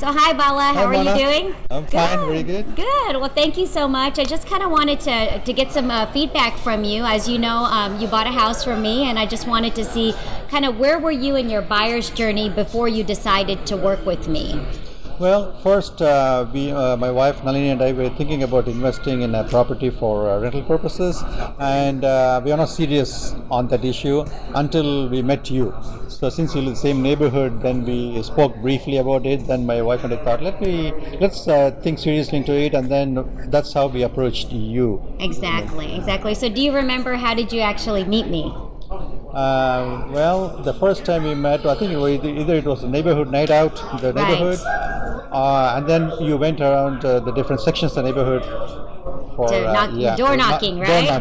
So hi Bala, how are you Mona. doing? I'm fine, very good. Good. Well, thank you so much. I just kind of wanted to get some feedback from you. As you know, you bought a house from me, and I just wanted to see kind of where were you in your buyer's journey before you decided to work with me? Well, first, my wife Nalini and I were thinking about investing in a property for rental purposes, and we are not serious on that issue until we met you. So, since you live in the same neighborhood, then we spoke briefly about it. Then my wife and I thought, let's think seriously into it, and then that's how we approached you. Exactly. So, do you remember how did you actually meet me? Well, the first time we met, I think either it was a neighborhood night out in the neighborhood, and then you went around the different sections of the neighborhood for door knocking, right? Door knocking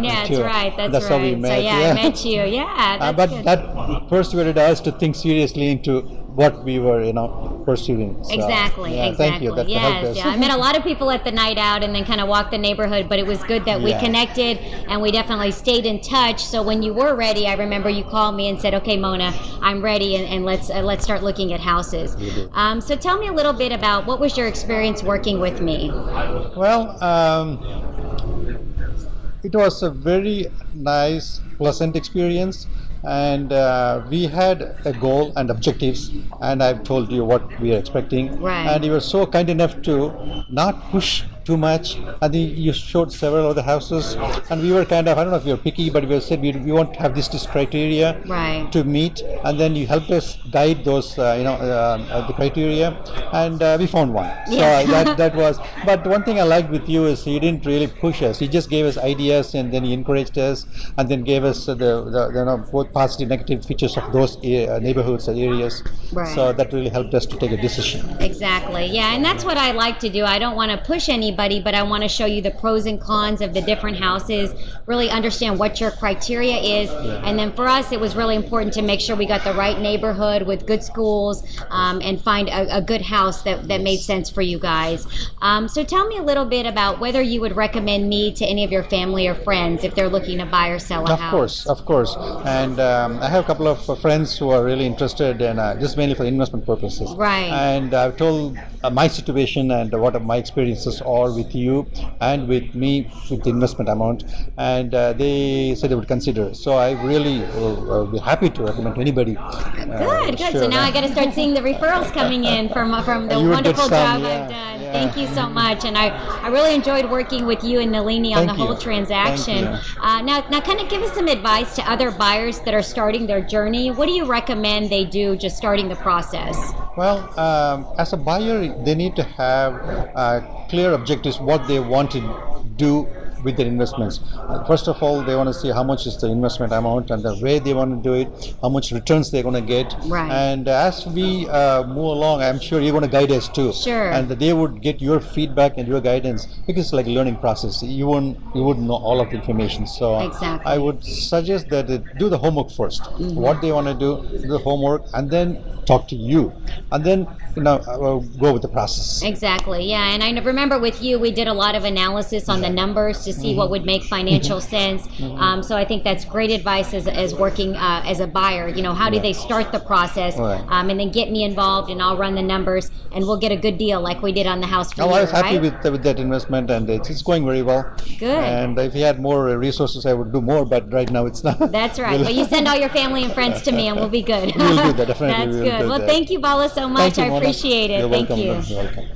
Yeah, too. that's right. How we met. So I met you. Yeah, that's but good. that persuaded us to think seriously into what we were, pursuing. So, Exactly. Thank you. That helped us. Yeah. I met a lot of people at the night out and then kind of walked the neighborhood, but it was good that we connected and we definitely stayed in touch. So when you were ready, I remember you called me and said, "Okay, Mona, I'm ready, and let's start looking at houses." So tell me a little bit about what was your experience working with me? Well, it was a very nice, pleasant experience, and we had a goal and objectives, and I've told you what we are expecting. Right. And you were so kind enough to not push too much. I think you showed several of the houses, and we were kind of, I don't know if you're picky, but we said we want to have this criteria to meet, and then you helped us guide those, the criteria, and we found one. Yes. So that was. But one thing I liked with you is you didn't really push us. You just gave us ideas, and then you encouraged us, and then gave us both positive, negative features of those neighborhoods and areas. Right. So that really helped us to take a decision. Exactly. Yeah, and that's what I like to do. I don't want to push anybody, but I want to show you the pros and cons of the different houses, really understand what your criteria is. And then for us, it was really important to make sure we got the right neighborhood with good schools, and find a good house that made sense for you guys. So tell me a little bit about whether you would recommend me to any of your family or friends if they're looking to buy or sell a house. Of course. And I have a couple of friends who are really interested in just mainly for investment purposes. Right. And I've told my situation and what my experiences are with you and with me with the investment amount, and they said they would consider. So I really will be happy to recommend to anybody. Good. Sure. So now I got to start seeing the referrals coming in from the wonderful job I've done. Yeah. Thank you so much, and I really enjoyed working with you and Nalini on the whole transaction. Now kind of give us some advice to other buyers that are starting their journey. What do you recommend they do just starting the process? Well, as a buyer, they need to have clear objectives, what they want to do with their investments. First of all, they want to see how much is the investment amount and the way they want to do it, how much returns they're going to get. Right. And as we move along, I'm sure you're going to guide us too. Sure. And they would get your feedback and your guidance, because it's like a learning process. You wouldn't know all of the information. So exactly. I would suggest that they do the homework first. Mm-hmm. What they want to do the homework, and then talk to you, and then go with the process. Exactly. Yeah, and I remember with you, we did a lot of analysis on the numbers to see what would make financial sense. So I think that's great advice as working as a buyer. How do they start the process, and then get me involved, and I'll run the numbers, and we'll get a good deal like we did on the house for you. I was happy right? with that investment, and it's going very well. Good. And if we had more resources, I would do more, but right now it's not. That's right. But you send all your family and friends to me, and we'll be good. We'll do that, definitely. That's good. Well, thank you, Bala, so much. I appreciate it. You're Thank welcome. you. You're welcome.